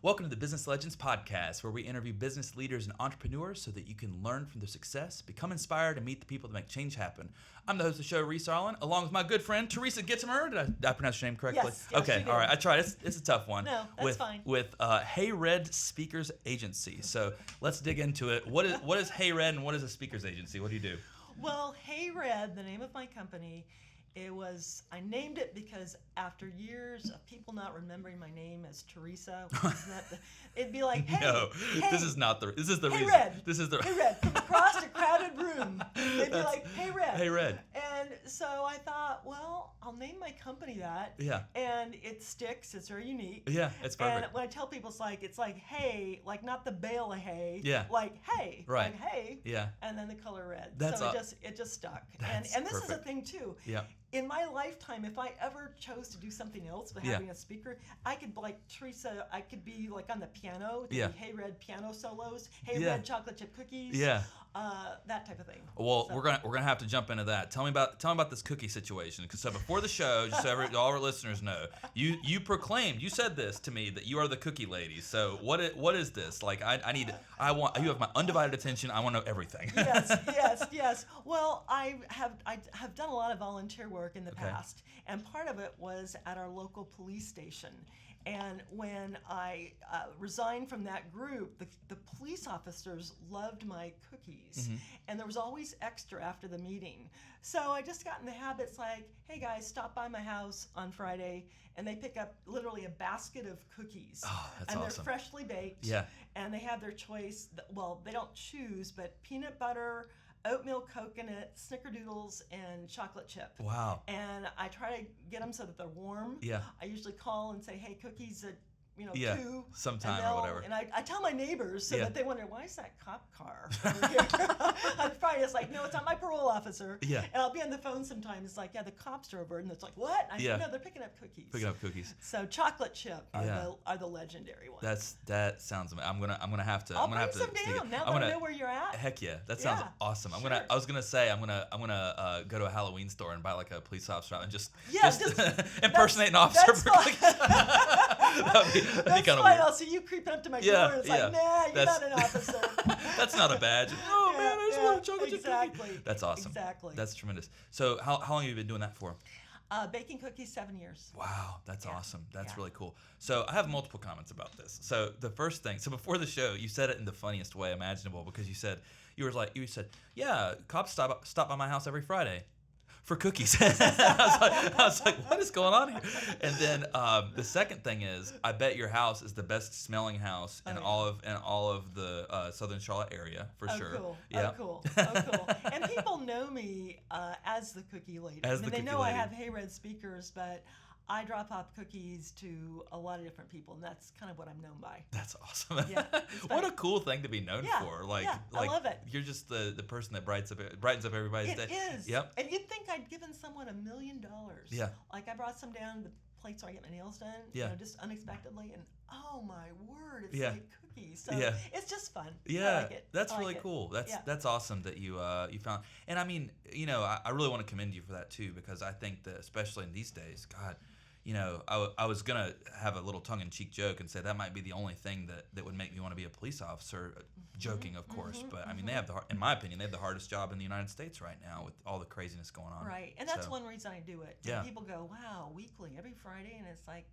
Welcome to the Business Legends Podcast, where we interview business leaders and entrepreneurs so that you can learn from their success, become inspired, and meet the people that make change happen. I'm the host of the show, Reese Arlen, along with my good friend, Teresa Gitomer. Did I pronounce your name correctly? Yes, okay, all right. I tried. It's a tough one. No, that's fine. With heyRED Speakers Agency. So let's dig into it. What is heyRED and what is a speakers agency? What do you do? Well, heyRED, the name of my company, I named it because after years of people not remembering my name as Teresa, it'd be like, hey, no, hey, this is the hey reason. Red, This is the hey Red, from across a crowded room. They'd be like, hey Red. Hey Red. And so I thought, well, I'll name my company that. Yeah. And it sticks. It's very unique. Yeah, it's perfect. And when I tell people, it's like hey, like not the bale of hay. Yeah. Like hey. Right. Like hey. Yeah. And then the color red. That's so it just stuck. And this perfect. is a thing too. Yeah. In my lifetime, if I ever chose to do something else but having a speaker, I could Teresa. I could be like on the piano, doing heyRED piano solos, heyRED chocolate chip cookies, that type of thing. Well, we're gonna have to jump into that. Tell me about this cookie situation. So before the show, just so all our listeners know, you said this to me that you are the cookie lady. So what is this? Like you have my undivided attention. I want to know everything. Yes. Well, I have done a lot of volunteer work in the past, and part of it was at our local police station. And when I resigned from that group, the police officers loved my cookies, and there was always extra after the meeting. So I just got in the habit. It's like, hey guys, stop by my house on Friday, and they pick up literally a basket of cookies. Oh, that's and awesome. They're freshly baked. Yeah. And they have their choice. Well, they don't choose, but peanut butter, oatmeal coconut, snickerdoodles, and chocolate chip. Wow. And I try to get them so that they're warm. Yeah. I usually call and say, hey, cookies at 2. Sometime or whatever. And I tell my neighbors so that they wonder, why is that cop car over here? On Friday, it's like, no, it's not my parole officer. Yeah. And I'll be on the phone sometimes. It's like, the cops are over. And it's like, what? I said, no, they're picking up cookies. Picking up cookies. So chocolate chip are the legendary ones. That sounds amazing. I'm gonna have to. I'll I'm gonna bring have to. some down. Now that I know where you're at. Heck yeah, that sounds awesome. I was gonna say I'm gonna go to a Halloween store and buy like a police officer and just impersonate an officer for cookies. That'd be kind of weird. I'll see you creeping up to my door, and it's like, nah, you're not an officer. That's not a badge. Oh man, I just want a chocolate chip cookie. That's awesome. Exactly. That's tremendous. So how long have you been doing that for? Baking cookies 7 years. Wow, that's awesome. That's really cool. So I have multiple comments about this. So the first thing, before the show, you said it in the funniest way imaginable because you said, yeah, cops stop by my house every Friday for cookies. I was like, what is going on here? And then the second thing is, I bet your house is the best smelling house in all of the Southern Charlotte area for sure. Cool. Yeah. Oh, cool. And people know me as the cookie lady. They know I have heyRED speakers, but I drop off cookies to a lot of different people, and that's kind of what I'm known by. That's awesome. Yeah, what a cool thing to be known for. I love it. You're just the person that brightens up everybody's day. It is. Yep. And you'd think I'd given someone $1 million. Yeah. Like I brought some down to the place where I get my nails done, just unexpectedly, and oh my word, it's like cookies. So it's just fun. Yeah. I like it. That's really cool. That's awesome that you found. And I mean, I really want to commend you for that too, because I think that especially in these days, God, I was going to have a little tongue-in-cheek joke and say that might be the only thing that would make me want to be a police officer, joking, of course. But, I mean, in my opinion, they have the hardest job in the United States right now with all the craziness going on. Right, and that's one reason I do it. Yeah. People go, wow, weekly, every Friday, and it's like,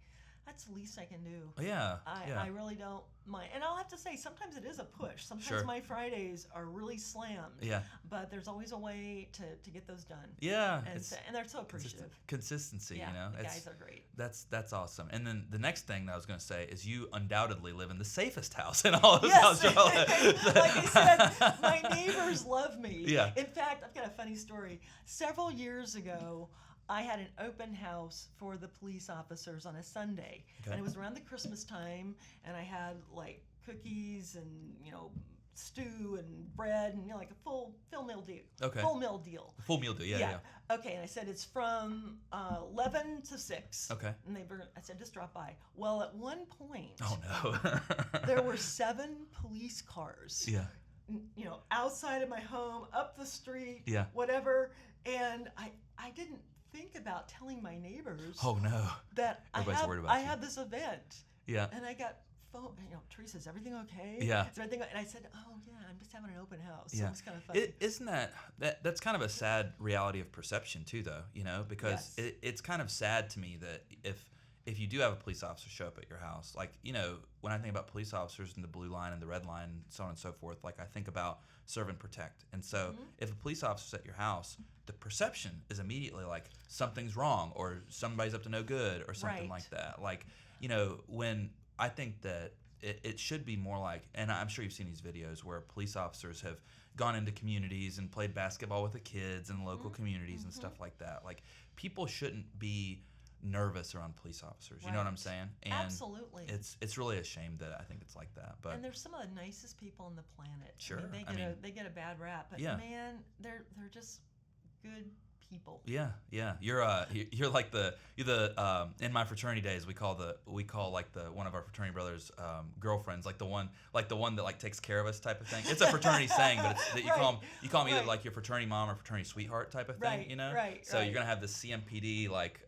that's the least I can do. Yeah. I really don't mind. And I'll have to say, sometimes it is a push. Sometimes my Fridays are really slammed. Yeah. But there's always a way to get those done. Yeah. And they're so appreciative. Consistency, the guys are great. That's awesome. And then the next thing that I was going to say is you undoubtedly live in the safest house in all of South Charlotte. Like I said, my neighbors love me. Yeah. In fact, I've got a funny story. Several years ago, I had an open house for the police officers on a Sunday, and it was around the Christmas time, and I had like cookies and stew and bread and like a full meal deal. Okay. Full meal deal. Full meal deal. Yeah. Okay, and I said it's from 11 to 6. Okay. And I said just drop by. Well, at one point, oh no, there were 7 police cars. Yeah. Outside of my home, up the street. Yeah. Whatever, and I didn't think about telling my neighbors. Oh no. That Everybody's worried about I you. had this event. Yeah. And I got phone, Teresa, is everything okay? Yeah. Is everything? And I said, oh yeah, I'm just having an open house. Yeah. So it's kind of funny. Isn't that's kind of a sad reality of perception too, though, because Yes. it's kind of sad to me that if you do have a police officer show up at your house, like, when I think about police officers and the blue line and the red line, so on and so forth, like I think about serve and protect. And so if a police officer's at your house, the perception is immediately like something's wrong or somebody's up to no good or something like that. Like, when I think that it should be more like, and I'm sure you've seen these videos where police officers have gone into communities and played basketball with the kids in local communities and stuff like that. Like, people shouldn't be nervous around police officers. You know what I'm saying? And absolutely. It's really a shame that I think it's like that. But and they're some of the nicest people on the planet. Sure. They get a bad rap, but man, they're just good people. Yeah. You're like in my fraternity days we call like the one of our fraternity brothers girlfriends, like the one that like takes care of us type of thing. It's a fraternity saying, but it's that you call them either like your fraternity mom or fraternity sweetheart type of thing, So you're gonna have the CMPD like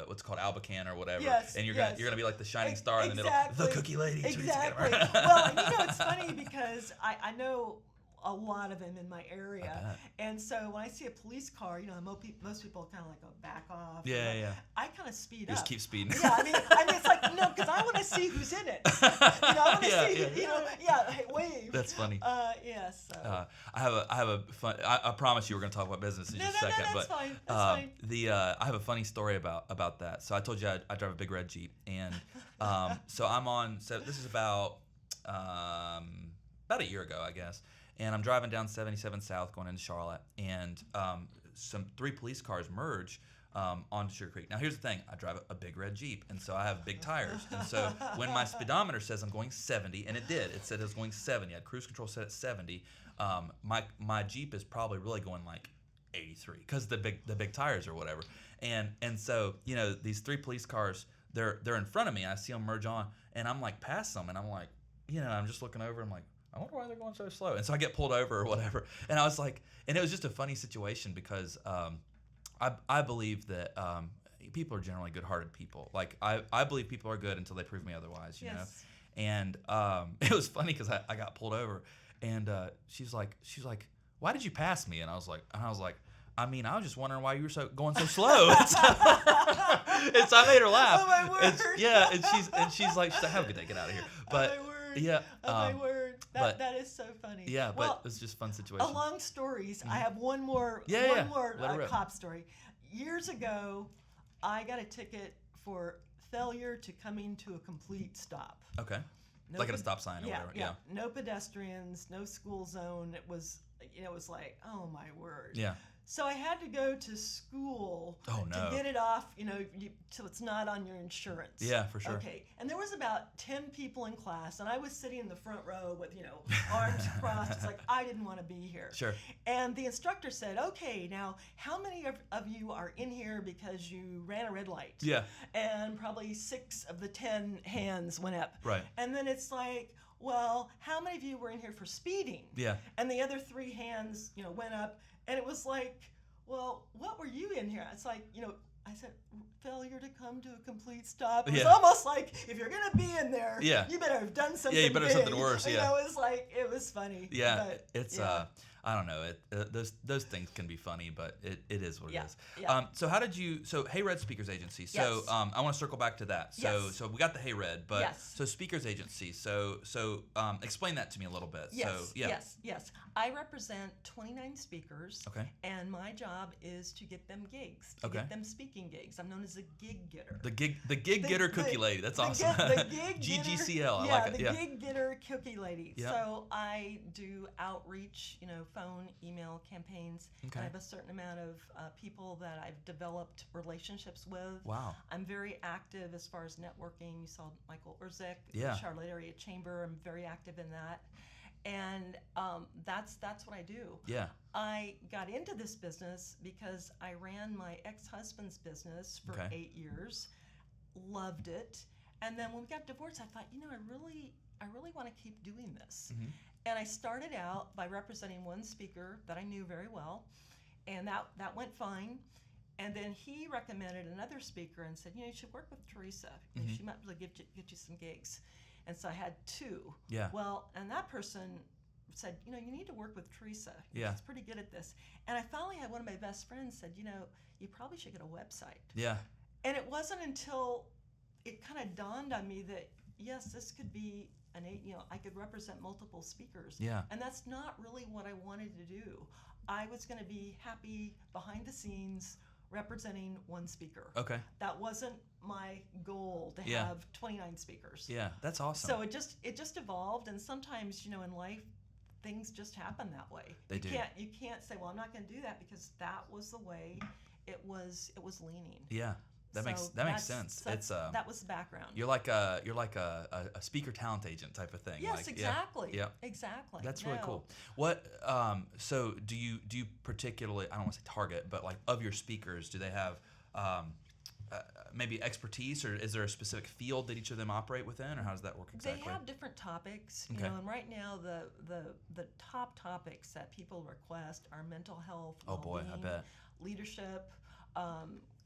what's called Albacan or whatever, and you're gonna be like the shining star in the middle, the cookie lady. Exactly. Well, it's funny because I know a lot of them in my area, and so when I see a police car, most people kind of like go back off. Yeah. I kind of speed up. Just keep speeding. Yeah, I mean, it's like no, because I want to see who's in it. I want to see, hey, wave. That's funny. Yes. I have a fun. I promise you we're going to talk about business in just a second. That's but fine. That's fine. I have a funny story about that. So I told you I drive a big red Jeep, and so I'm on. So this is about a year ago, I guess. And I'm driving down 77 South going into Charlotte, and three police cars merge onto Sugar Creek. Now, here's the thing. I drive a big red Jeep, and so I have big tires. And so when my speedometer says I'm going 70, and it did. It said it was going 70. I had cruise control set at 70. My Jeep is probably really going like 83 because the big tires or whatever. And so, these three police cars, they're in front of me. I see them merge on, and I'm like past them, and I'm like, I'm just looking over. I'm like, I wonder why they're going so slow. And so I get pulled over or whatever. And I was like, and it was just a funny situation because I believe that people are generally good-hearted people. Like, I believe people are good until they prove me otherwise, you know? And it was funny because I got pulled over, and she's like, why did you pass me? And I was like, I mean, I was just wondering why you were going so slow. And so I made her laugh. Oh, my word. And she's like, have a good day, get out of here. But oh, my word. Yeah. Oh, my word. That is so funny. Yeah, but it was just a fun situation. Along stories, I have one more cop story. Years ago, I got a ticket for failure to coming to a complete stop. Okay. Like at a stop sign or whatever. Yeah. No pedestrians, no school zone. It was like, oh my word. Yeah. So I had to go to school to get it off, so it's not on your insurance. Yeah, for sure. Okay. And there was about 10 people in class, and I was sitting in the front row with, arms crossed. It's like I didn't want to be here. Sure. And the instructor said, okay, now how many of you are in here because you ran a red light? Yeah. And probably 6 of the 10 hands went up. Right. And then it's like, well, how many of you were in here for speeding? Yeah. And the other 3 hands, went up. And it was like, well, what were you in here? It's like, I said, failure to come to a complete stop. It was almost like, if you're going to be in there, you better have done something you better big. have something worse, It was like, it was funny. Yeah, but, it's, I don't know. Those things can be funny, but it is what it is. Yeah. So how did you? So heyRED Speakers Agency. So I want to circle back to that. So we got the heyRED, but so Speakers Agency. So explain that to me a little bit. Yes. I represent 29 speakers. Okay. And my job is to get them gigs, to get them speaking gigs. I'm known as a gig getter. The gig getter cookie lady. That's awesome. The gig GGCL. I like it. The gig getter cookie lady. Yep. So I do outreach, phone, email campaigns. Okay. I have a certain amount of people that I've developed relationships with. Wow. I'm very active as far as networking. You saw Michael Urzek, Yeah. the Charlotte Area Chamber. I'm very active in that. And that's what I do. Yeah. I got into this business because I ran my ex-husband's business for 8 years, loved it, and then when we got divorced, I thought, I really want to keep doing this. Mm-hmm. And I started out by representing one speaker that I knew very well, and that went fine. And then he recommended another speaker and said, you should work with Teresa. Mm-hmm. She might be able to get you some gigs. And so I had 2. Yeah. Well, and that person said, you need to work with Teresa. Yeah. She's pretty good at this. And I finally had one of my best friends said, you probably should get a website. Yeah. And it wasn't until it kind of dawned on me that, yes, this could be I could represent multiple speakers. Yeah. And that's not really what I wanted to do. I was going to be happy behind the scenes representing one speaker. Okay. That wasn't my goal to have 29 speakers. Yeah, that's awesome. So it just evolved, and sometimes, in life, things just happen that way. They do. You can't say, well, I'm not going to do that, because that was the way it was leaning. Yeah. That makes sense. That was the background. You're like a speaker talent agent type of thing. Yes, exactly. Yeah. Exactly. That's really cool. What so do you particularly, I don't want to say target, but like of your speakers, do they have maybe expertise, or is there a specific field that each of them operate within, or how does that work exactly? They have different topics, Okay. and right now the top topics that people request are mental health, Oh boy, I bet. leadership,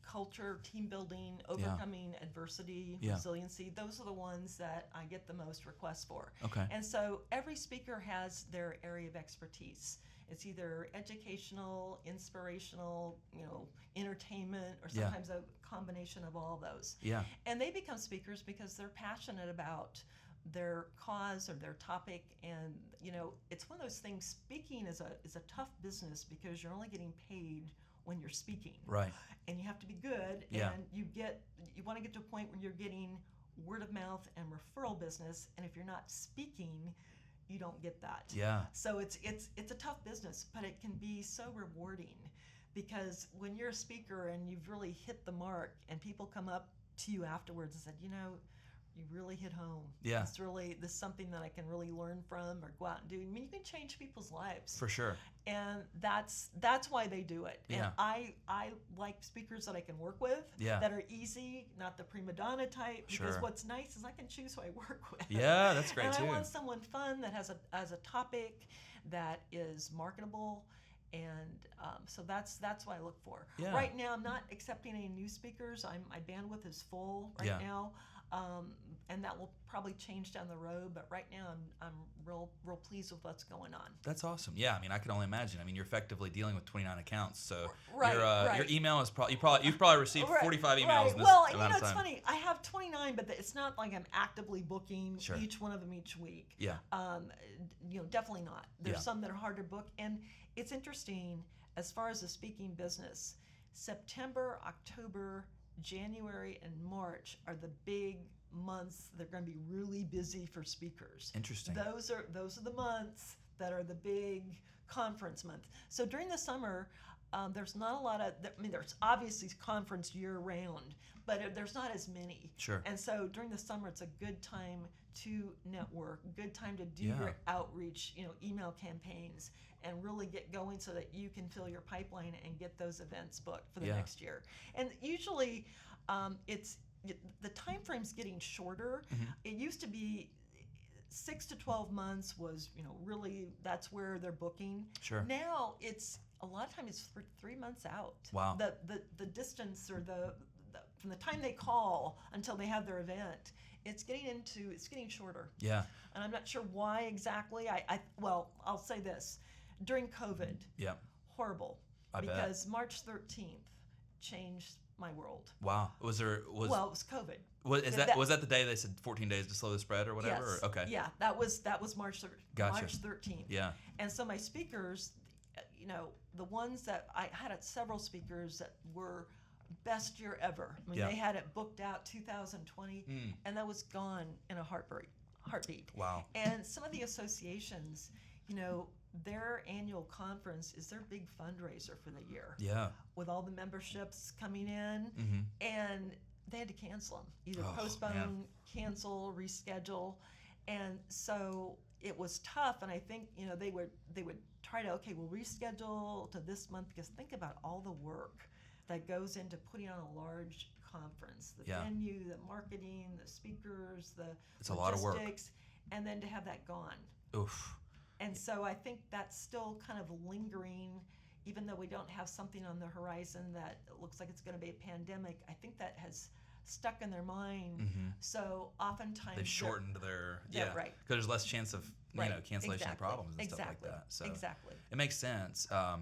culture, team building, overcoming adversity, resiliency. Those are the ones that I get the most requests for. Okay. And so every speaker has their area of expertise. It's either educational, inspirational, entertainment, or sometimes a combination of all those. Yeah. And they become speakers because they're passionate about their cause or their topic, and it's one of those things. Speaking is a tough business because you're only getting paid when you're speaking. Right. And you have to be good, Yeah. and you want to get to a point where you're getting word of mouth and referral business, and if you're not speaking, you don't get that. Yeah. So it's a tough business, but it can be so rewarding, because when you're a speaker and you've really hit the mark, and people come up to you afterwards and said, you really hit home. Yeah. This is something that I can really learn from or go out and do. I mean, you can change people's lives. For sure. And that's why they do it. And Yeah. I like speakers that I can work with, that are easy, not the prima donna type. Because Sure. what's nice is I can choose who I work with. Yeah, that's great and too. I want someone fun that has a topic that is marketable. And so that's what I look for. Yeah. Right now, I'm not accepting any new speakers. My bandwidth is full right now. And that will probably change down the road, but right now I'm real pleased with what's going on. That's awesome. Yeah, I mean, I can only imagine. I mean, you're effectively dealing with 29 accounts, so Right, your email is you've probably received 45 emails. Right. This Well, amount of it's time. funny. I have 29, but it's not like I'm actively booking Sure. each one of them each week. Yeah. Definitely not. There's Yeah. some that are hard to book, and it's interesting as far as the speaking business. September, October, January, and March are the big months. They're going to be really busy for speakers. Interesting. Those are the months that are the big conference months. So during the summer, there's not a lot of. There's obviously conference year round, but there's not as many. Sure. And so during the summer, it's a good time to network, good time to do Yeah. your outreach, email campaigns, and really get going so that you can fill your pipeline and get those events booked for the next year. And usually, the time frame's getting shorter. Mm-hmm. It used to be 6 to 12 months was, really that's where they're booking. Sure. Now it's a lot of times it's for 3 months out. Wow. The distance or the from the time they call until they have their event, it's getting shorter. Yeah. And I'm not sure why exactly. I'll say this. During COVID, horrible. I bet. Because March 13th changed my world. Wow. Well, it was COVID. Was that the day they said 14 days to slow the spread or whatever? Yes. Or, okay. Yeah, that was March Gotcha. March 13th. Yeah. And so my speakers, the ones that I had several speakers that were best year ever. I mean, they had it booked out 2020, and that was gone in a heartbeat. Wow. And some of the associations, their annual conference is their big fundraiser for the year. Yeah. With all the memberships coming in, and they had to cancel them, either postpone, cancel, reschedule, and so it was tough. And I think they would try to we'll reschedule to this month, because think about all the work that goes into putting on a large conference, the venue, the marketing, the speakers, the it's a lot of work, and then to have that gone. Oof. And so I think that's still kind of lingering, even though we don't have something on the horizon that looks like it's going to be a pandemic. I think that has stuck in their mind. So oftentimes they've shortened their right, because there's less chance of cancellation of problems and stuff like that. So it makes sense. I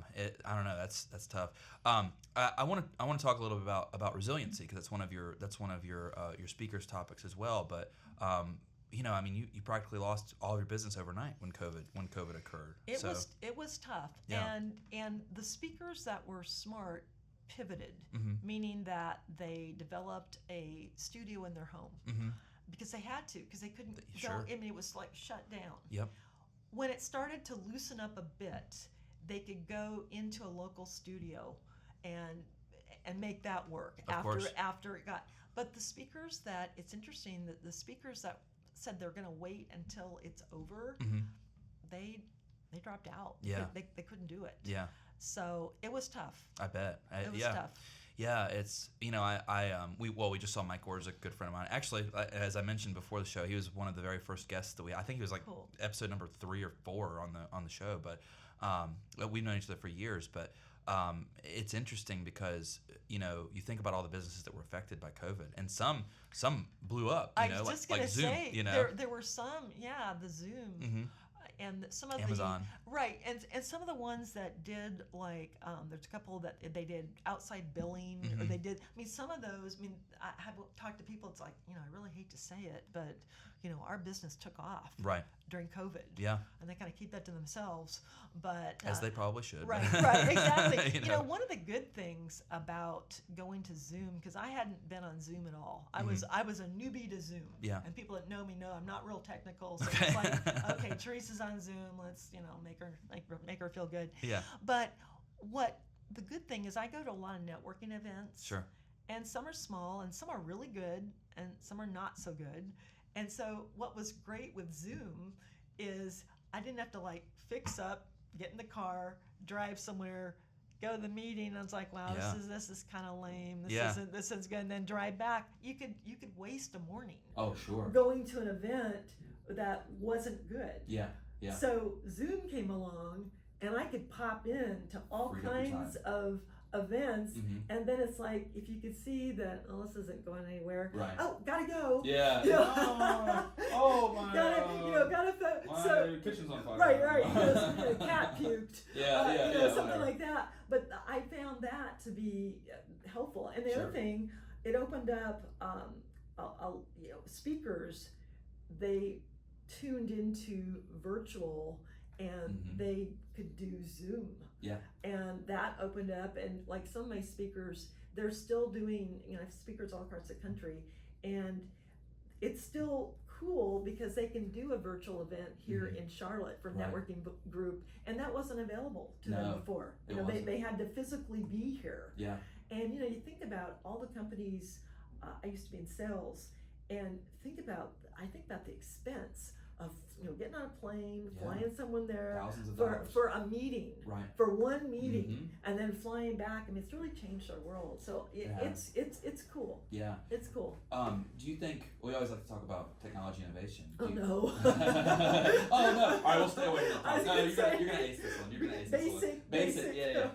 don't know. That's tough. I want to talk a little bit about resiliency, because that's one of your speakers' topics as well. But you practically lost all of your business overnight when COVID occurred. It was tough. Yeah. And the speakers that were smart pivoted, meaning that they developed a studio in their home because they had to, because they couldn't go. I mean, it was like shut down. Yep. When it started to loosen up a bit, they could go into a local studio and make that work after it got. But the speakers that, it's interesting that the speakers that said they're going to wait until it's over, they dropped out. Yeah. They couldn't do it. Yeah. So it was tough. I bet. It was tough. Yeah, it's we just saw Mike Orr's a good friend of mine. Actually, as I mentioned before the show, he was one of the very first guests that I think he was like episode number 3 or 4 on the show. But we've known each other for years. But it's interesting because you think about all the businesses that were affected by COVID, and some blew up. I was just gonna Zoom. Say, there were some, the Zoom. And some of Amazon. And some of the ones that did there's a couple that they did outside billing, or they did. I mean, some of those. I mean, I have talked to people. It's like, I really hate to say it, but our business took off during COVID. Yeah. And they kind of keep that to themselves, but as they probably should. Right, exactly. One of the good things about going to Zoom, because I hadn't been on Zoom at all. I was a newbie to Zoom. Yeah. And people that know me know I'm not real technical. So it's like, okay, Teresa's on Zoom. Let's make her feel good. Yeah. But the good thing is I go to a lot of networking events. Sure. And some are small, and some are really good, and some are not so good. And so what was great with Zoom is I didn't have to fix up, get in the car, drive somewhere, go to the meeting. And I was like, wow, this is kind of lame. This isn't good. And then drive back. You could waste a morning. Oh, sure. Going to an event that wasn't good. Yeah. Yeah. So Zoom came along, and I could pop in to all kinds of events, and then it's like, if you could see that, this isn't going anywhere. Right. Oh, gotta go. Yeah. Oh my. So kitchen's on fire. Right. Cat puked. Something like that. But I found that to be helpful. And the other thing, it opened up, speakers. They tuned into virtual, and they could do Zoom. Yeah. And that opened up, and some of my speakers, they're still doing, I have speakers all across the country, and it's still cool because they can do a virtual event here in Charlotte for networking group, and that wasn't available to them before. They had to physically be here. Yeah. And you think about all the companies, I used to be in sales, and I think about the expense of getting on a plane, flying someone there for a meeting, for one meeting, and then flying back. I mean, it's really changed our world. So it's cool. Yeah, it's cool. Do you think we always like to talk about technology innovation? No. Oh no! All right, we'll stay away from that. No, you're gonna ace this one. You're gonna ace this one. Basic. Yeah.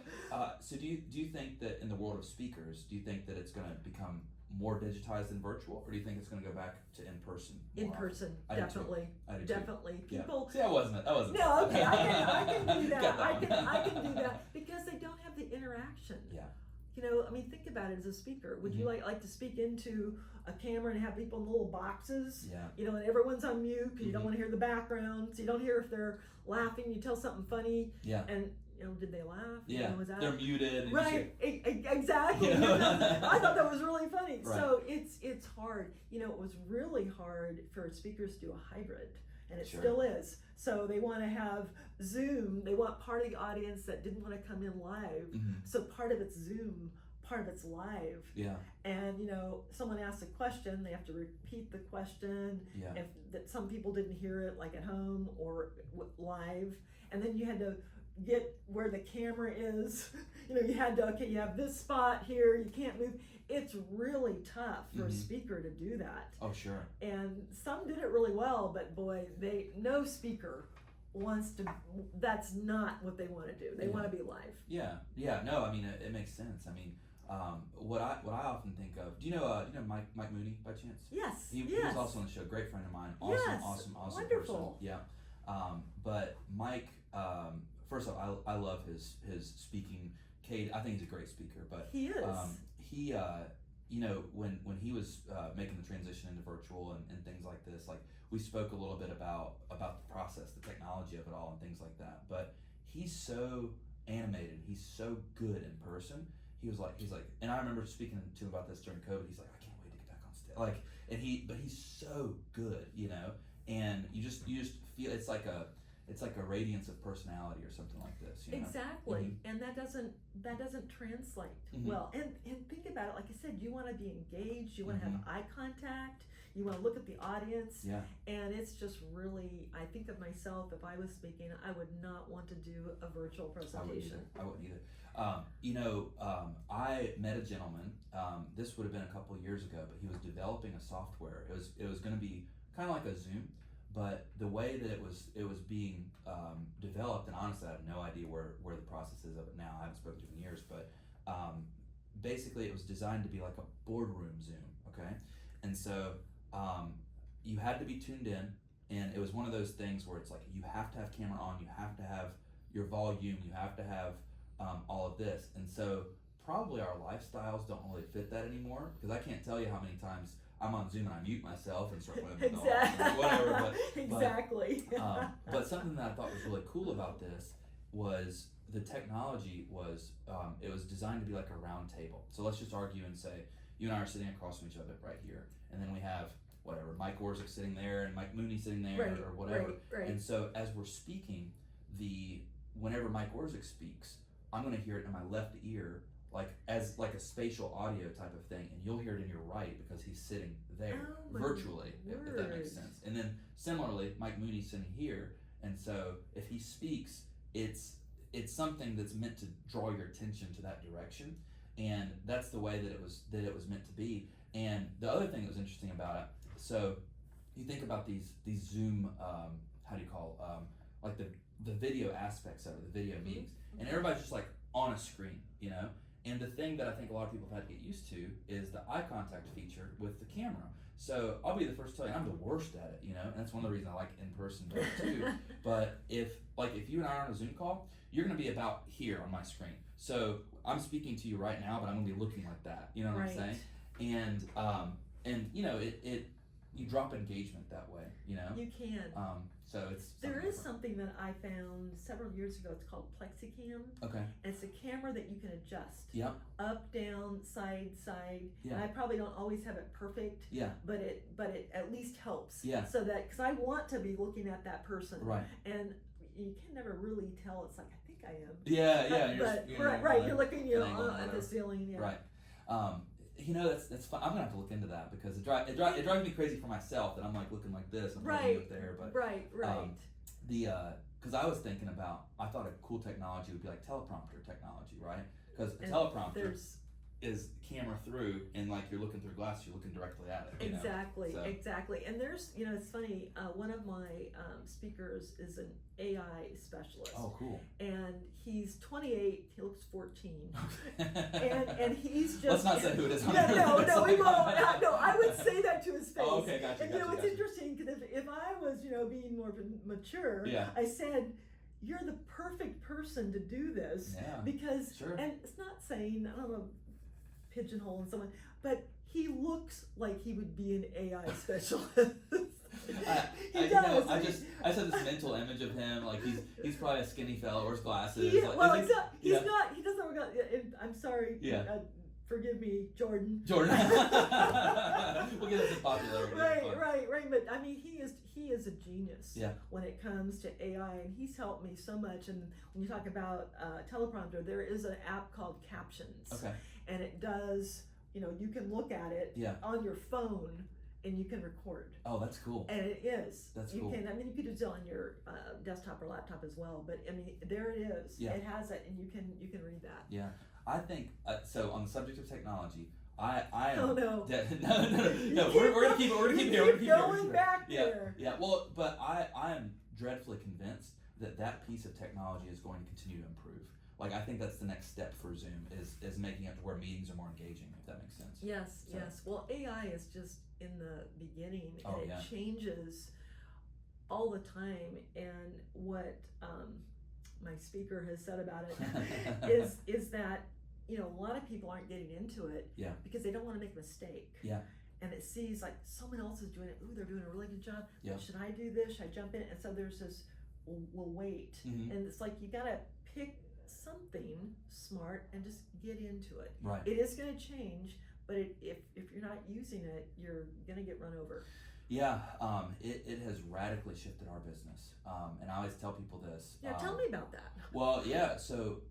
So do you think that in the world of speakers, do you think that it's gonna become more digitized than virtual, or do you think it's going to go back to in person? In person, definitely. Definitely. People. See, that wasn't. No, okay, I can do that. I can do that because they don't have the interaction. Yeah. I mean, think about it as a speaker. Would you like to speak into a camera and have people in little boxes? Yeah. And everyone's on mute because you don't want to hear the background, so you don't hear if they're laughing. You tell something funny. Yeah. And did they laugh? Yeah. Was that... They're muted. And right. Exactly. I thought that was really funny. Right. So it's hard. It was really hard for speakers to do a hybrid, and it still is. So they want to have Zoom. They want part of the audience that didn't want to come in live. So part of it's Zoom, part of it's live. Yeah. And someone asks a question, they have to repeat the question. Yeah. If that some people didn't hear it, like at home or live, and then you had to get where the camera is. You had to, you have this spot here, you can't move. It's really tough for a speaker to do that. Oh, sure. And some did it really well, but boy, no speaker wants to, that's not what they want to do. They want to be live. Yeah. No, I mean, it makes sense. I mean, What I often think of. Do you know Mike Mooney by chance? Yes. He was also on the show. Great friend of mine. Awesome Wonderful. person. Yeah. But Mike, first off, I love his speaking. Kate, I think he's a great speaker. But he is. He when he was making the transition into virtual and things like this, like we spoke a little bit about the process, the technology of it all, and things like that. But he's so animated. He's so good in person. He's like, and I remember speaking to him about this during COVID. He's like, I can't wait to get back on stage. But he's so good, and you just feel it's like a radiance of personality or something like this. Exactly, and that doesn't translate well. And think about it. Like I said, you want to be engaged. You want to have eye contact. You want to look at the audience. Yeah. And it's just really, I think of myself, if I was speaking, I would not want to do a virtual presentation. I wouldn't either. I met a gentleman. This would have been a couple of years ago, but he was developing a software. It was going to be kind of like a Zoom, but the way that it was being developed, and honestly, I have no idea where the process is of it now. I haven't spoken to him in years, but basically, it was designed to be like a boardroom Zoom. Okay, and so you had to be tuned in, and it was one of those things where it's like you have to have camera on, you have to have your volume, you have to have all of this, and so probably our lifestyles don't really fit that anymore, because I can't tell you how many times I'm on Zoom and I mute myself and start playing with the dog, whatever. Exactly. But something that I thought was really cool about this was the technology was it was designed to be like a round table. So let's just argue and say you and I are sitting across from each other right here, and then we have whatever Mike Orzik sitting there and Mike Mooney sitting there, or whatever. Right. And so as we're speaking, whenever Mike Orzik speaks, I'm going to hear it in my left ear, as a spatial audio type of thing, and you'll hear it in your right because he's sitting there virtually, if that makes sense. And then similarly, Mike Mooney's sitting here, and so if he speaks, it's something that's meant to draw your attention to that direction, and that's the way that it was meant to be. And the other thing that was interesting about it, so you think about these Zoom, how do you call like the video aspects of it, the video meetings, and everybody's just like on a screen, And the thing that I think a lot of people have had to get used to is the eye contact feature with the camera. So I'll be the first to tell you, I'm the worst at it, and that's one of the reasons I like in-person better too. But if you and I are on a Zoom call, you're going to be about here on my screen. So I'm speaking to you right now, but I'm going to be looking like that. You know what I'm saying? And you drop engagement that way. You can. So there is something that I found several years ago. It's called PlexiCam. Okay. And it's a camera that you can adjust. Yep. Up, down, side. Yeah. And I probably don't always have it perfect. Yeah. But it at least helps. Yeah. So that, because I want to be looking at that person. Right. And you can never really tell. It's like, I think I am. Yeah. Right. You're looking at the ceiling. Yeah. Right. That's fun. I'm gonna have to look into that because it drives me crazy for myself that I'm like looking like this and looking up there. But right. Because I was thinking about, I thought a cool technology would be like teleprompter technology, right? Because a teleprompter is camera through, and like you're looking through glass, you're looking directly at it. Exactly. And there's, it's funny. One of my speakers is an AI specialist. Oh, cool. And he's 28. He looks 14. and he's just. Let's not say who it is. No, we won't. No, I would say that to his face. Oh, okay, gotcha. And it's interesting because if I was, being more mature, I said, you're the perfect person to do this. Yeah. Because, and it's not saying, I don't know, pigeonholing someone, but he looks like he would be an AI specialist. I just had this mental image of him, like he's probably a skinny fellow, wears glasses. He's not. He doesn't work out. I'm sorry. Yeah. Forgive me, Jordan. We'll get into popularity. Right. But I mean, he is a genius. Yeah. When it comes to AI, and he's helped me so much. And when you talk about teleprompter, there is an app called Captions. Okay. And it does. You can look at it on your phone. And you can record. Oh, that's cool. And it is. That's cool. You can. I mean, you could do it on your desktop or laptop as well. But I mean, there it is. Yeah. It has it, and you can read that. Yeah, I think so. On the subject of technology, I am. Oh no. No. We're gonna keep it. We're gonna keep it here. We're keep going back there. Yeah. Well, but I am dreadfully convinced that piece of technology is going to continue to improve. like I think that's the next step for Zoom is making it to where meetings are more engaging, if that makes sense. Yes, So- yes. Well, AI is just in the beginning, and Oh, it yeah. changes all the time. And what my speaker has said about it is that, you know, a lot of people aren't getting into it Yeah. because they don't want to make a mistake. Yeah. And it sees like someone else is doing it. Ooh, they're doing a really good job. Yeah. Should I do this? Should I jump in? And so there's this, we'll wait. Mhm. And it's like you gotta pick something smart and just get into it. Right. It is going to change, but if you're not using it, you're going to get run over. Yeah, it has radically shifted our business, and I always tell people this. Yeah, tell me about that. Well, yeah. So,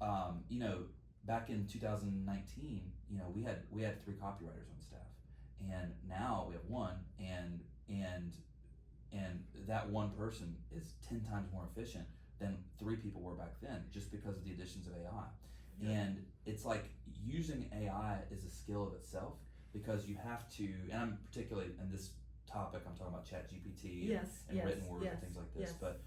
you know, back in 2019, you know, we had 3 copywriters on staff, and now we have 1, and that one person is 10 times more efficient than 3 people were back then, just because of the additions of AI. Yeah. And it's like using AI is a skill of itself, because you have to, and I'm particularly in this topic, I'm talking about ChatGPT and written words and things like this. Yes. But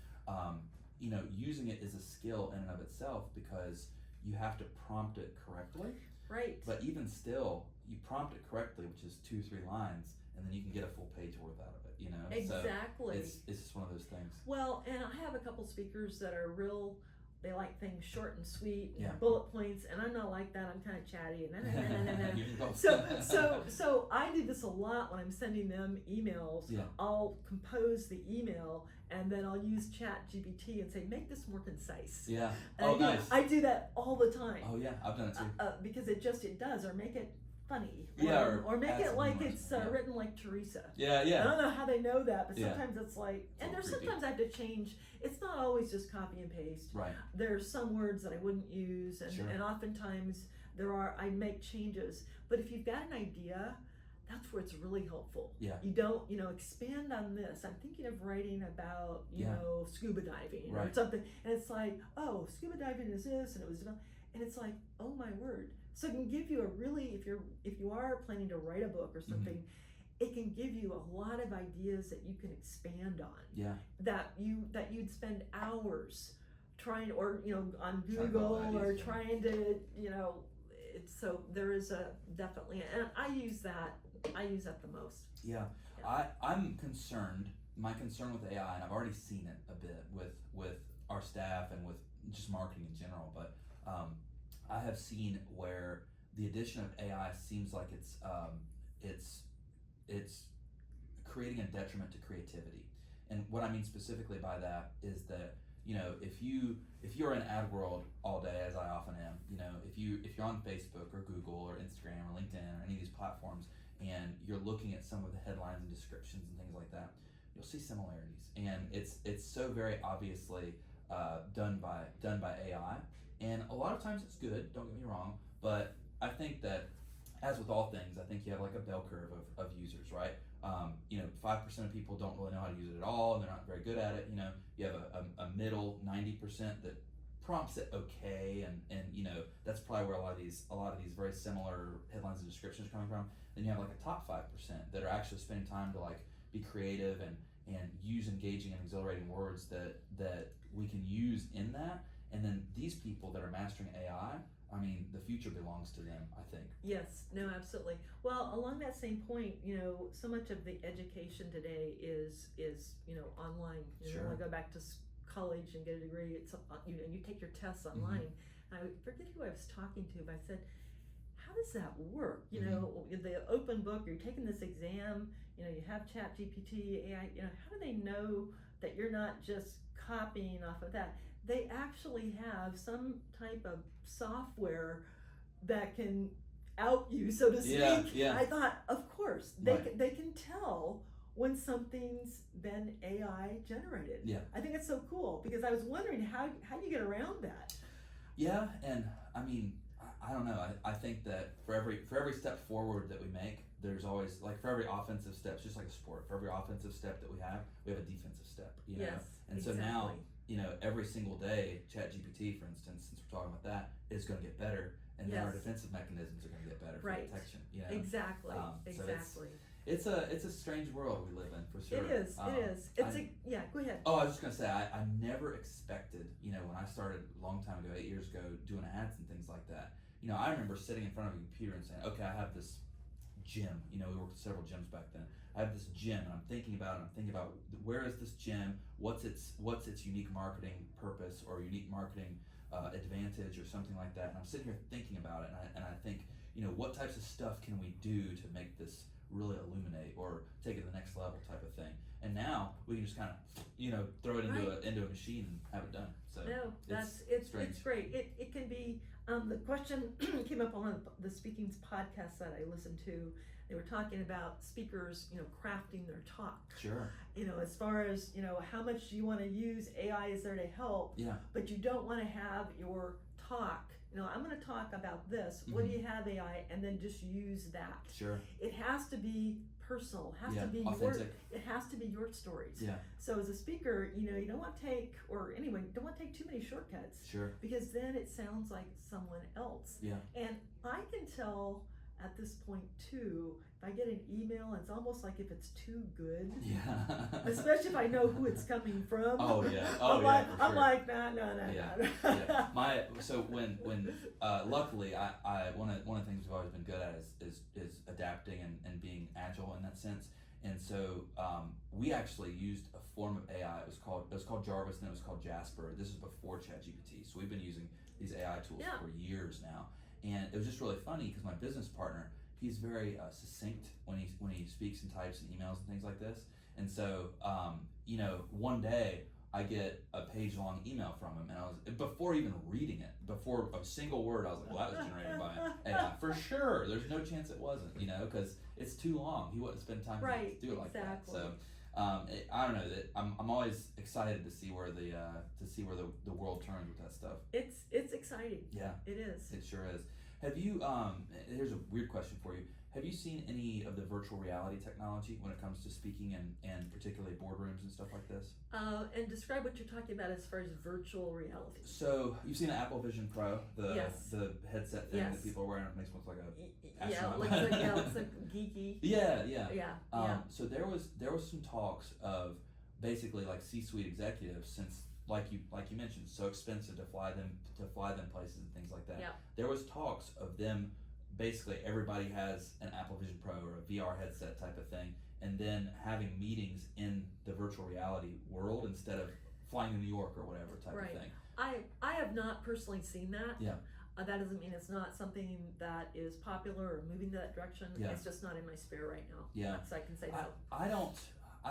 you know, using it is a skill in and of itself, because you have to prompt it correctly. Right. But even still, you prompt it correctly, which is 2-3 lines, and then you can get a full page worth out of it. You know. Exactly. So it's just one of those things. Well, and I have a couple speakers that are real. They like things short and sweet, and Yeah. bullet points, and I'm not like that. I'm kind of chatty, and You can go. so I do this a lot when I'm sending them emails. Yeah. I'll compose the email, and then I'll use ChatGPT and say, make this more concise. Yeah. And Oh, nice. I do that all the time. Oh yeah, I've done it too. Because it does, or make it funny. Yeah, or make add it some like humor. it's Yeah. written like Teresa. Yeah, I yeah. don't know how they know that, but Yeah. sometimes it's like, and a there's little creepy. sometimes I have to change. It's not always just copy and paste. Right. There's some words that I wouldn't use, and, Sure. and oftentimes I make changes. But if you've got an idea, that's where it's really helpful. Yeah. You don't, expand on this. I'm thinking of writing about, Yeah. scuba diving or Right. something, and it's like, oh, scuba diving is this, and it was, and it's like, oh my word. So it can give you a really, if you are planning to write a book or something, it can give you a lot of ideas that you can expand on. Yeah. That you'd spend hours trying, or on Trying to come Google, up with or ideas, yeah. trying to so there is a definitely, and I use that the most. Yeah. Yeah. I'm concerned. My concern with AI, and I've already seen it a bit with our staff and with just marketing in general, but I have seen where the addition of AI seems like it's creating a detriment to creativity. And what I mean specifically by that is that, if you're in ad world all day, as I often am, if you're on Facebook or Google or Instagram or LinkedIn or any of these platforms, and you're looking at some of the headlines and descriptions and things like that, you'll see similarities. And it's so very obviously done by AI. And a lot of times it's good, don't get me wrong, but I think that, as with all things, I think you have like a bell curve of users, right? 5% of people don't really know how to use it at all, and they're not very good at it. You have a middle 90% that prompts it okay, and that's probably where a lot of these very similar headlines and descriptions are coming from. Then you have like a top 5% that are actually spending time to like be creative and use engaging and exhilarating words that we can use in that. And then these people that are mastering AI, I mean, the future belongs to them, I think. Yes, no, absolutely. Well, along that same point, so much of the education today is online. Sure. I go back to college and get a degree. It's you take your tests online. I forget who I was talking to, but I said, how does that work? The open book, you're taking this exam, you have ChatGPT, AI, how do they know that you're not just copying off of that? They actually have some type of software that can out you, so to speak. Yeah. I thought, of course, they can tell when something's been AI generated. Yeah. I think it's so cool, because I was wondering how you get around that. Yeah, and I mean, I don't know. I think that for every step forward that we make, there's always, like, for every offensive step, it's just like a sport. For every offensive step that we have a defensive step. Yes, and so now, every single day, ChatGPT, for instance, since we're talking about that, is going to get better, and then our Yes. defensive mechanisms are going to get better for Right. detection. Exactly. So Exactly. It's a strange world we live in, for sure. It is. Go ahead. Oh, I was just gonna say, I never expected, when I started a long time ago, 8 years ago, doing ads and things like that. I remember sitting in front of a computer and saying, okay, I have this gym. We worked at several gyms back then. I have this gym, and I'm thinking about where is this gym? What's its unique marketing purpose or unique marketing advantage or something like that? And I'm sitting here thinking about it, and I think, what types of stuff can we do to make this really illuminate or take it to the next level type of thing. And now we can just kind of throw it into a machine and have it done. So it's great. It can be the question came up on the speaking podcast that I listened to. They were talking about speakers, crafting their talk. Sure. As far as, how much do you want to use AI is there to help, but you don't want to have your talk, I'm going to talk about this. Mm-hmm. What do you have, AI? And then just use that. Sure. It has to be personal. It has to be authentic. It has to be your stories. Yeah. So as a speaker, you don't want to take, don't want to take too many shortcuts. Sure. Because then it sounds like someone else. Yeah. And I can tell at this point too, if I get an email, it's almost like if it's too good. Yeah. Especially if I know who it's coming from. Oh yeah. I'm like, no. Yeah. So when luckily I one of the things we've always been good at is adapting and being agile in that sense. And so we actually used a form of AI. It was called Jarvis, and then it was called Jasper. This is before ChatGPT. So we've been using these AI tools for years now. And it was just really funny because my business partner, he's very succinct when he speaks and types and emails and things like this. And so, one day I get a page-long email from him, and I was, before even reading it, before a single word, I was like, well, that was generated by AI for sure. There's no chance it wasn't, because it's too long. He wouldn't spend time to do it like that. So. I don't know. That I'm always excited to see where the world turns with that stuff. It's exciting. Yeah, it is. It sure is. Have you? Here's a weird question for you. Have you seen any of the virtual reality technology when it comes to speaking and particularly boardrooms and stuff like this? And describe what you're talking about as far as virtual reality. So you've seen the Apple Vision Pro, the headset thing that people are wearing. It makes it look like a astronaut. It looks like geeky. Yeah. So there was some talks of basically like C-suite executives, since like you mentioned, so expensive to fly them places and things like that. Yeah. There was talks of them. Basically, everybody has an Apple Vision Pro or a VR headset type of thing, and then having meetings in the virtual reality world instead of flying to New York or whatever type of thing. I have not personally seen that. Yeah. That doesn't mean it's not something that is popular or moving to that direction. Yeah. It's just not in my sphere right now. Yeah. So I can say no. I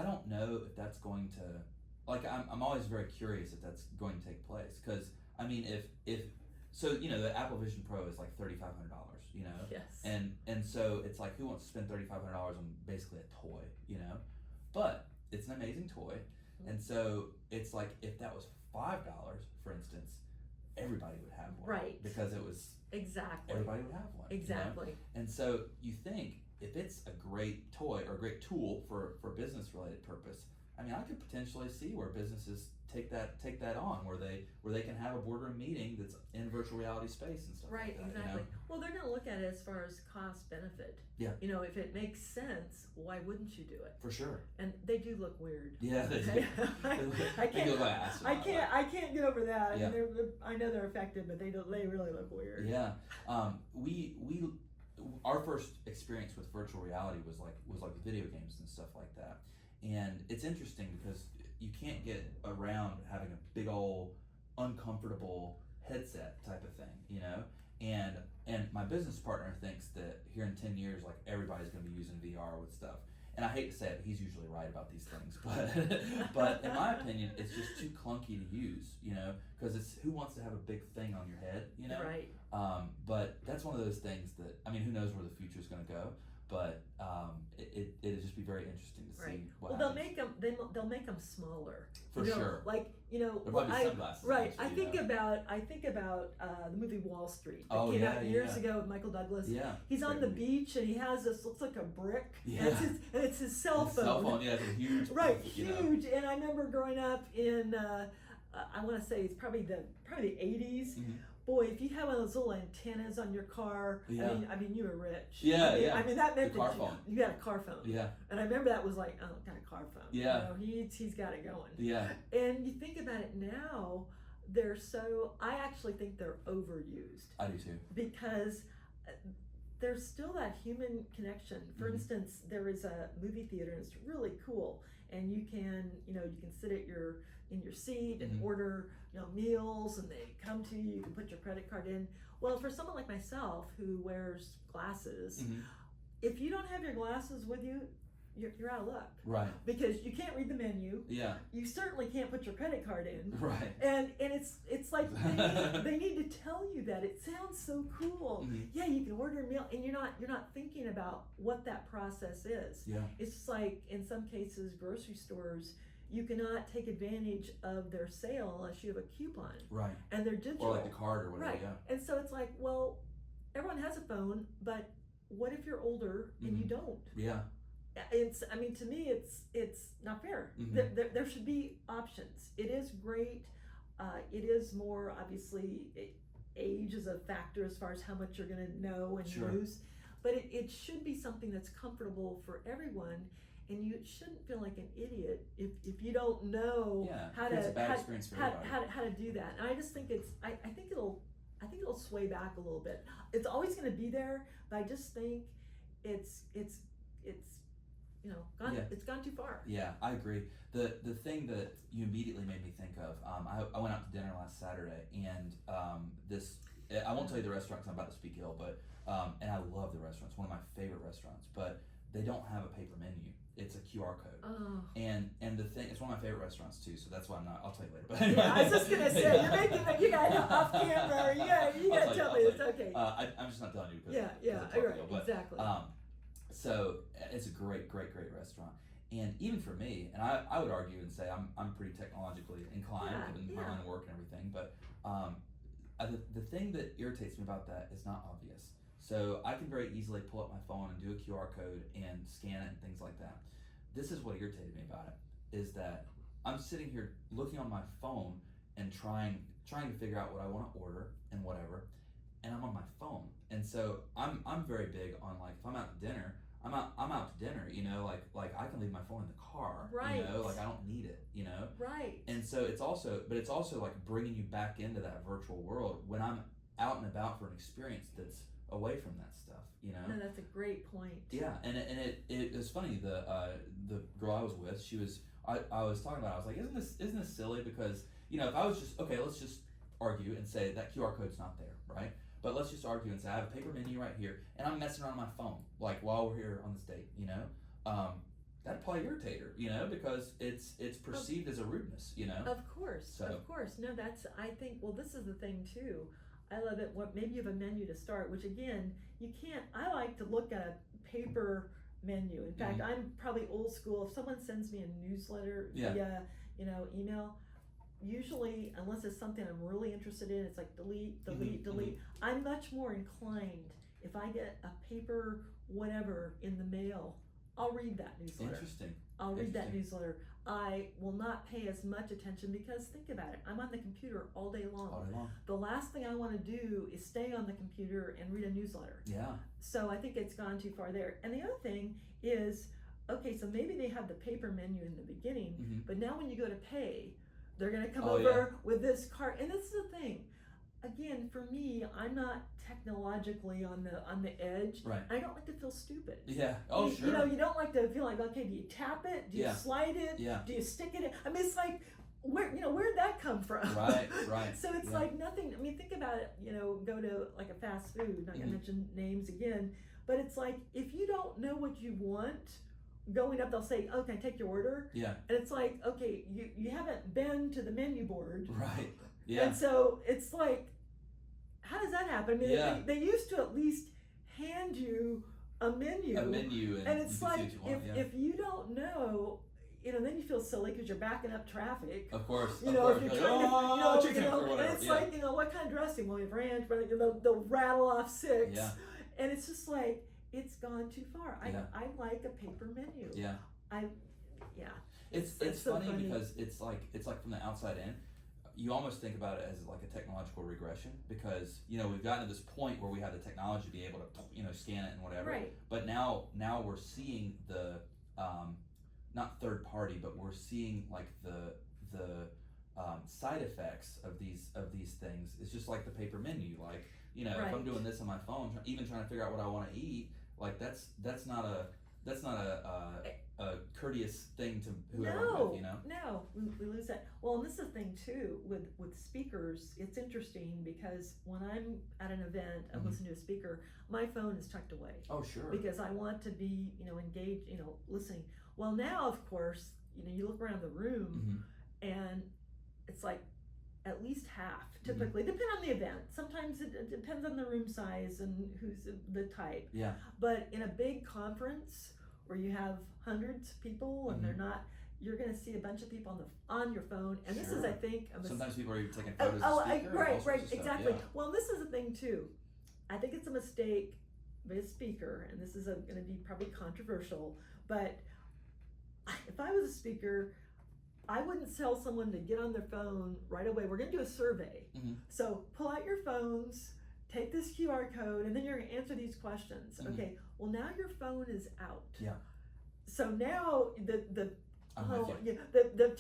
don't know if that's going to, like, I'm always very curious if that's going to take place, because I mean if so the Apple Vision Pro is like $3,500. Yes. And so it's like, who wants to spend $3,500 on basically a toy, But it's an amazing toy, and so it's like, if that was $5, for instance, everybody would have one, right? Because it was exactly everybody would have one, exactly. And so you think if it's a great toy or a great tool for business related purpose, I mean, I could potentially see where businesses take that on, where they can have a boardroom meeting that's in virtual reality space and stuff. Right, like that, exactly. Well, they're going to look at it as far as cost benefit. Yeah. If it makes sense, why wouldn't you do it? For sure. And they do look weird. Yeah, they do. I can't get over that. Yeah. I know they're effective, but they really look weird. Yeah. Our first experience with virtual reality was like video games and stuff like that. And it's interesting because you can't get around having a big old uncomfortable headset type of thing, and my business partner thinks that here in 10 years, like, everybody's going to be using VR with stuff. And I hate to say it, but he's usually right about these things. But in my opinion, it's just too clunky to use, because it's, who wants to have a big thing on your head, Right. But that's one of those things that, I mean, who knows where the future is going to go. But it'd just be very interesting to see what happens. They'll make them smaller. For sure. Like, There'll probably be sunglasses. Right. I think about the movie Wall Street that came out years ago with Michael Douglas. Yeah. He's on the beach and he has this, looks like a brick. Yeah. And it's his cell phone. Cell phone, yeah, it's a huge. Right, huge. And I remember growing up in I want to say it's probably the 80s. Mm-hmm. boy, if you have one of those little antennas on your car, Yeah. I mean, you were rich. Yeah, yeah. I mean, that meant The car that phone. you had a car phone. Yeah. And I remember that was like, oh, got a car phone. Yeah. He's got it going. Yeah. And you think about it now, I actually think they're overused. I do too. Because there's still that human connection. For instance, there is a movie theater and it's really cool. And you can sit in your seat and order, meals, and they come to you. You can put your credit card in. Well, for someone like myself who wears glasses, if you don't have your glasses with you, you're out of luck. Right. Because you can't read the menu. Yeah. You certainly can't put your credit card in. Right. And it's like they need to tell you that. It sounds so cool. Yeah, you can order a meal, and you're not thinking about what that process is. Yeah. It's just like in some cases, grocery stores, you cannot take advantage of their sale unless you have a coupon. Right. And they're digital. Or like the card or whatever. Right. Yeah. And so it's like, well, everyone has a phone, but what if you're older and you don't? Yeah. To me, it's not fair. There should be options. It is great. It is more, obviously, age is a factor as far as how much you're going to know and use. But it should be something that's comfortable for everyone. And you shouldn't feel like an idiot if you don't know how to do that. And I just think I think it'll sway back a little bit. It's always going to be there, but I just think it's it's gone too far. Yeah, I agree. The thing that you immediately made me think of, I went out to dinner last Saturday, and I won't tell you the restaurant because I'm about to speak ill, but and I love the restaurant. It's one of my favorite restaurants, but they don't have a paper menu. It's a QR code. Oh. And the thing, it's one of my favorite restaurants too, so that's why I'll tell you later. But anyway. Yeah, I was just gonna say, you're making you got it off camera. You gotta tell me. It's okay. I'm just not telling you because right, exactly. So it's a great restaurant, and even for me, and I would argue and say I'm pretty technologically inclined given my line of work and everything, but the thing that irritates me about that is not obvious. So I can very easily pull up my phone and do a QR code and scan it and things like that. This is what irritated me about it, is that I'm sitting here looking on my phone and trying to figure out what I want to order and whatever, and I'm on my phone. And so I'm very big on, like, if I'm out to dinner, I'm out to dinner, like I can leave my phone in the car, right? Like I don't need it, right? And so it's also like bringing you back into that virtual world when I'm out and about for an experience that's away from that stuff, No, that's a great point. Yeah, and it was funny. The girl I was with, I was talking about. I was like, isn't this silly? Because if I was just let's just argue and say that QR code's not there, right? But let's just argue and say I have a paper menu right here, and I'm messing around on my phone, like while we're here on this date, that'd probably irritate her, because it's perceived as a rudeness, Of course, of course. No, I think. Well, this is the thing too. I love it. Maybe you have a menu to start, which again, you can't. I like to look at a paper menu. In fact, I'm probably old school. If someone sends me a newsletter via, email, usually, unless it's something I'm really interested in, it's like delete. I'm much more inclined if I get a paper whatever in the mail, I'll read that newsletter. Interesting. I'll read that newsletter. I will not pay as much attention because think about it. I'm on the computer all day long. The last thing I want to do is stay on the computer and read a newsletter. Yeah. So I think it's gone too far there. And the other thing is, okay, so maybe they have the paper menu in the beginning, but now when you go to pay, they're going to come over with this card. And this is the thing. Again, for me, I'm not technologically on the edge. Right. I don't like to feel stupid. Yeah. Oh, sure. You don't like to feel like, okay, do you tap it? Do you slide it? Yeah. Do you stick it in? I mean, it's like, where'd that come from? Right. So it's like nothing. I mean, think about it. Go to like a fast food. Not gonna mention names again, but it's like if you don't know what you want, going up, they'll say, "Oh, can I take your order?" Yeah. And it's like, okay, you haven't been to the menu board. Right. Yeah. And so it's like, how does that happen? I mean, they used to at least hand you a menu. And it's like, if you don't know, then you feel silly because you're backing up traffic. Of course. If you're trying to, and it's like, what kind of dressing? Well, you have ranch, but they'll rattle off 6. Yeah. And it's just like, it's gone too far. I like a paper menu. Yeah. Yeah. It's so funny because it's like from the outside in. you almost think about it as like a technological regression, because we've gotten to this point where we have the technology to be able to scan it and whatever. Right. But now we're seeing the not third party, but we're seeing like the side effects of these things. It's just like the paper menu. Like Right. if I'm doing this on my phone, even trying to figure out what I want to eat, like that's not a courteous thing to whoever I'm with, No, we lose that. Well, and this is the thing too with speakers. It's interesting because when I'm at an event and listening to a speaker, my phone is tucked away. Oh, sure. Because I want to be, engaged, listening. Well, now of course, you look around the room and it's like at least half, typically, depending on the event. Sometimes it depends on the room size and who's the type. Yeah. But in a big conference where you have hundreds of people and they're not, you're going to see a bunch of people on your phone. And this is, I think, sometimes people are even taking photos of the speaker. Right, exactly. Yeah. Well, this is the thing too. I think it's a mistake by a speaker, and this is going to be probably controversial, but if I was a speaker, I wouldn't tell someone to get on their phone right away. We're going to do a survey. So pull out your phones, take this QR code, and then you're going to answer these questions. Okay, well, now your phone is out. Yeah. So now the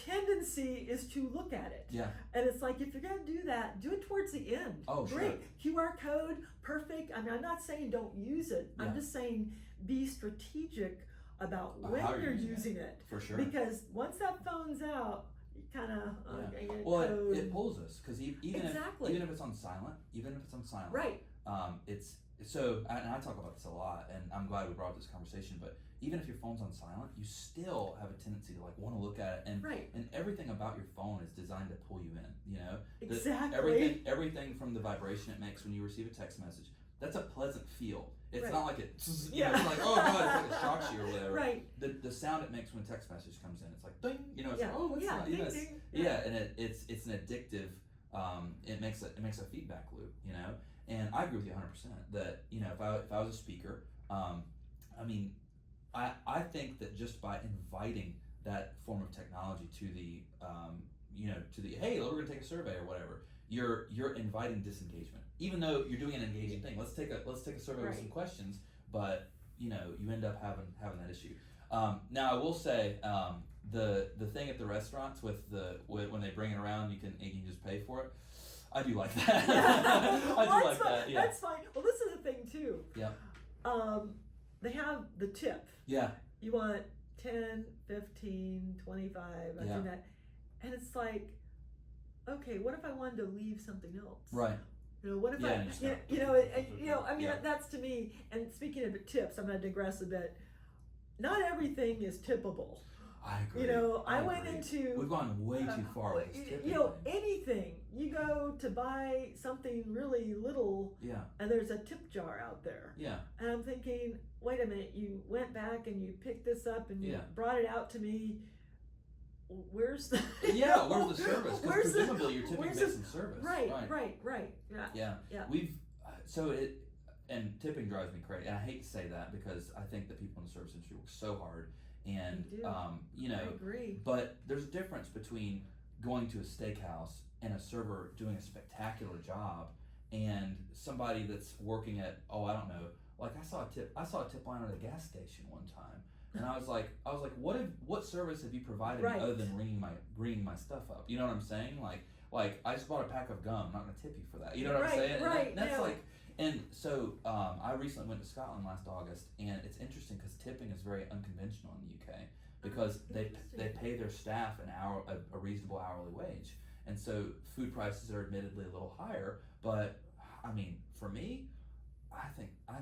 tendency is to look at it. Yeah. And it's like, if you're going to do that, do it towards the end. Oh, great. Sure. QR code, perfect. I mean, I'm not saying don't use it. Yeah. I'm just saying be strategic about when you're using it. For sure. Because once that phone's out, you kind of well, it pulls us, because even exactly. if it's on silent, right? It's so, and I talk about this a lot, and I'm glad we brought up this conversation. But even if your phone's on silent, you still have a tendency to want to look at it, and everything about your phone is designed to pull you in. Exactly. Everything from the vibration it makes when you receive a text message. That's a pleasant feel. It's not like it's like, oh god, it's like it shocks you or whatever. Right. The sound it makes when a text message comes in, it's like ding. It's like, oh, what's that? Ding, ding. And it's an addictive. It makes a feedback loop. And I agree with you 100% that if I was a speaker, I think that just by inviting that form of technology to the hey, we're gonna take a survey or whatever, you're inviting disengagement. Even though you're doing an engaging thing, let's take a survey with some questions, but you end up having that issue. Now I will say the thing at the restaurants when they bring it around, you can just pay for it. I do like that. I do like that. Yeah. That's fine. Well, this is the thing too. Yeah. They have the tip. Yeah. You want 10, 15, 25, I do that. And it's like, okay, what if I wanted to leave something else? Right. What if that's to me. And speaking of tips, I'm going to digress a bit. Not everything is tippable. I agree. We've gone way too far with this tipping thing. Anything. You go to buy something really little, and there's a tip jar out there. Yeah. And I'm thinking, wait a minute, you went back and you picked this up and you brought it out to me. Where's the where's the service? Because presumably you're tipping based on service. Right. Yeah. We've and tipping drives me crazy, and I hate to say that because I think that people in the service industry work so hard, and I agree. But there's a difference between going to a steakhouse and a server doing a spectacular job, and somebody that's working at I don't know. Like I saw a tip line at a gas station one time. And I was like, what service have you provided me other than ringing my stuff up? You know what I'm saying? Like I just bought a pack of gum. I'm not gonna tip you for that. You know what I'm saying? Right. And that's like, and so I recently went to Scotland last August, and it's interesting because tipping is very unconventional in the UK because they pay their staff a reasonable hourly wage, and so food prices are admittedly a little higher. But I mean, for me, I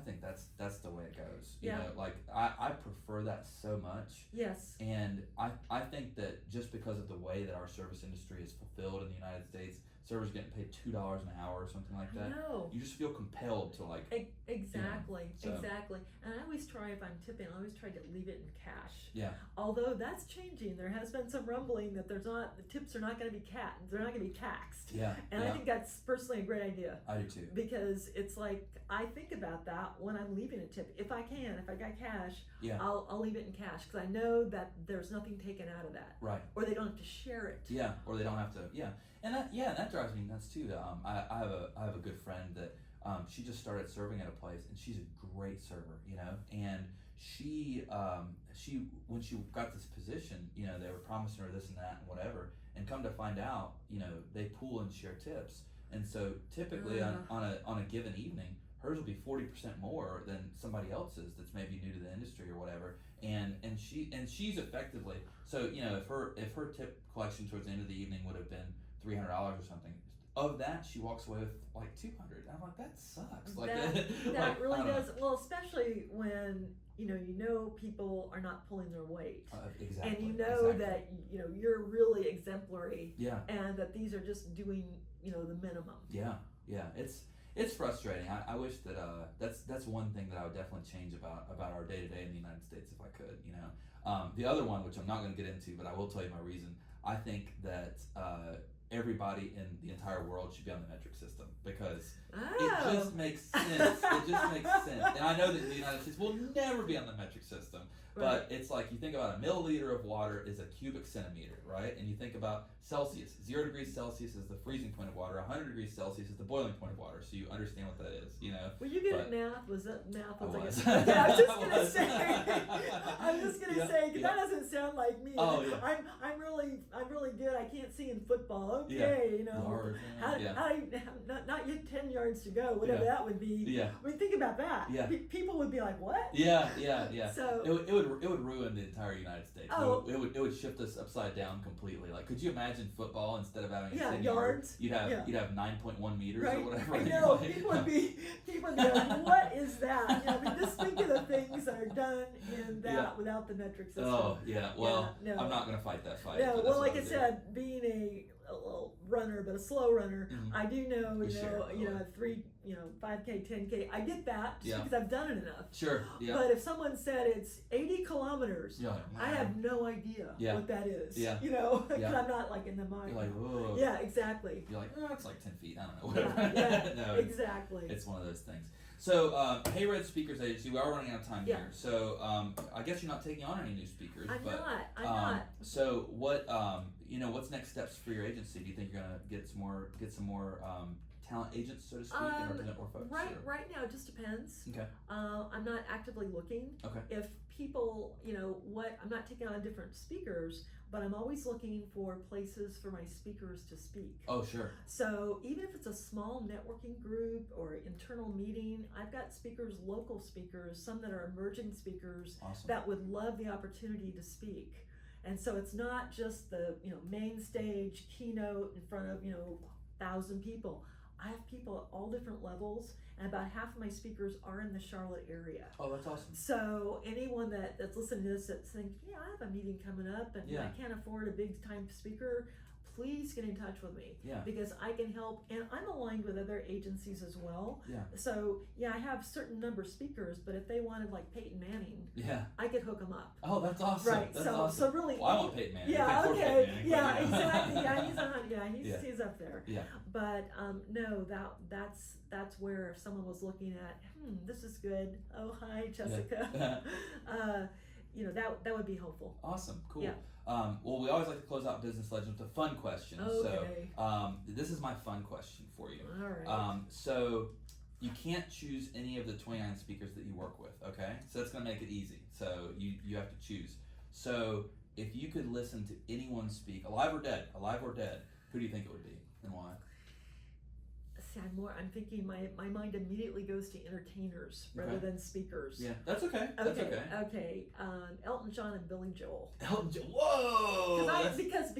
think that's the way it goes. You know, like I prefer that so much. Yes. And I think that just because of the way that our service industry is fulfilled in the United States, servers getting paid $2 an hour or something like that. No. You just feel compelled to Exactly. So. Exactly. And I always always try, if I'm tipping, I always try to leave it in cash. Yeah. Although that's changing. There has been some rumbling that the tips are not going to be they're not going to be taxed. Yeah. And I think that's personally a great idea. I do too. Because it's like, I think about that when I'm leaving a tip. If I got cash, I'll leave it in cash because I know that there's nothing taken out of that. Right. Or they don't have to share it. Yeah. Or they don't have to. Yeah. And that drives me nuts too. I have a good friend that she just started serving at a place, and she's a great server, and she when she got this position, they were promising her this and that and whatever, and come to find out, they pool and share tips, and so typically on a given evening, hers will be 40% more than somebody else's that's maybe new to the industry or whatever, and she's effectively, so if her tip collection towards the end of the evening would have been $300 or something. Of that, she walks away with like 200. I'm like, that sucks. Like that really does. Well, especially when people are not pulling their weight, exactly, and that you're really exemplary. Yeah. And that these are just doing the minimum. Yeah. It's frustrating. I wish that that's one thing that I would definitely change about our day to day in the United States if I could. The other one, which I'm not going to get into, but I will tell you my reason. I think that everybody in the entire world should be on the metric system because it just makes sense. And I know that the United States will never be on the metric system, but it's like you think about a milliliter of water is a cubic centimeter, right? And you think about Celsius. 0 degrees Celsius is the freezing point of water. 100 degrees Celsius is the boiling point of water. So you understand what that is, Were you good at math? Was that math? I was. I was just gonna say. I'm just gonna say because that doesn't sound like me. Oh yeah. I'm really good. I can't see in football. Okay, Large, not yet 10 yards to go. Whatever that would be. Yeah. I mean, think about that. Yeah. People would be like, what? Yeah. So it would ruin the entire United States. Oh. It would shift us upside down completely. Like, could you imagine football instead of having a yards? You'd have 9.1 meters or whatever. I know. People would be like, what is that? Just think of the things that are done in that without the metric system. Oh yeah. Well, I'm not going to fight that fight. No. Well, like I said, being a little runner, but a slow runner, I do know, at 5K, 10K, I get that just because I've done it enough. Sure. Yeah. But if someone said it's 80 kilometers, I have no idea what that is. Yeah. Because I'm not like in the mind. You're like, whoa. Yeah, exactly. You're like, it's like 10 feet. I don't know. Whatever. Yeah, No, exactly. It's one of those things. So, heyRED Speakers Agency, we are running out of time here. So, I guess you're not taking on any new speakers. I'm not. So, what what's next steps for your agency? Do you think you're gonna get some more talent agents, so to speak, and represent more folks? Right now, it just depends. Okay. I'm not actively looking. Okay. If people, I'm not taking on different speakers, but I'm always looking for places for my speakers to speak. Oh, sure. So even if it's a small networking group or internal meeting, I've got speakers, local speakers, some that are emerging speakers that would love the opportunity to speak. And so it's not just the main stage keynote in front of 1,000 people. I have people at all different levels, and about half of my speakers are in the Charlotte area. Oh, that's awesome. So anyone that's listening to this that's thinking, I have a meeting coming up and I can't afford a big time speaker, please get in touch with me because I can help, and I'm aligned with other agencies as well. So I have a certain number of speakers, but if they wanted like Peyton Manning, I could hook them up. Oh, that's awesome. Right. That's so awesome. so really, well, I want Peyton Manning. Okay. Peyton Manning, exactly. He's up there. Yeah. But no, that's where if someone was looking at, this is good. Oh, hi, Jessica. That would be helpful. Awesome. Cool. Yeah. Well, we always like to close out Business Legends with a fun question. Okay. So this is my fun question for you. All right. So you can't choose any of the 29 speakers that you work with, okay? So that's going to make it easy. So you have to choose. So if you could listen to anyone speak, alive or dead, who do you think it would be and why? See, I'm thinking my mind immediately goes to entertainers rather than speakers. Yeah, that's okay. That's okay. Okay. Elton John and Billy Joel. Elton John. Whoa! Because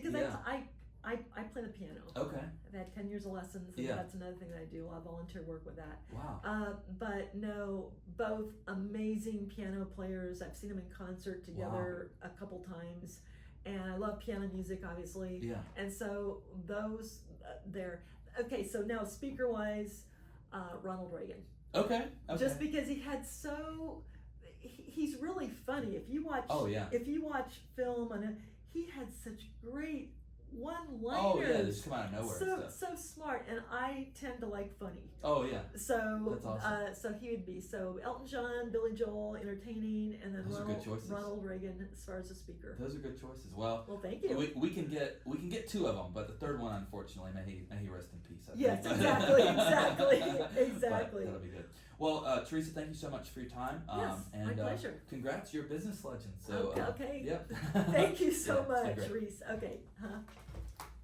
I play the piano. Okay. I've had 10 years of lessons. And that's another thing that I do. A lot of volunteer work with that. Wow. But no, both amazing piano players. I've seen them in concert together a couple times. And I love piano music, obviously. Yeah. And so those, they're... Okay, so now speaker-wise, Ronald Reagan. Okay. Just because he he's really funny. If you watch, if you watch film, and he had such great one-liners. Oh yeah, they just come out of nowhere. So smart, and I tend to like funny. Oh yeah. So that's awesome. So he would be Elton John, Billy Joel, entertaining, and then Ronald Reagan as far as a speaker. Those are good choices. Well, thank you. We can get two of them, but the third one, unfortunately, may he rest in peace. Yes, exactly. That'll be good. Well, Teresa, thank you so much for your time. Yes, and, my pleasure. Congrats, you're a business legend. So okay. Yep. Thank you so much, great. Reese. Okay.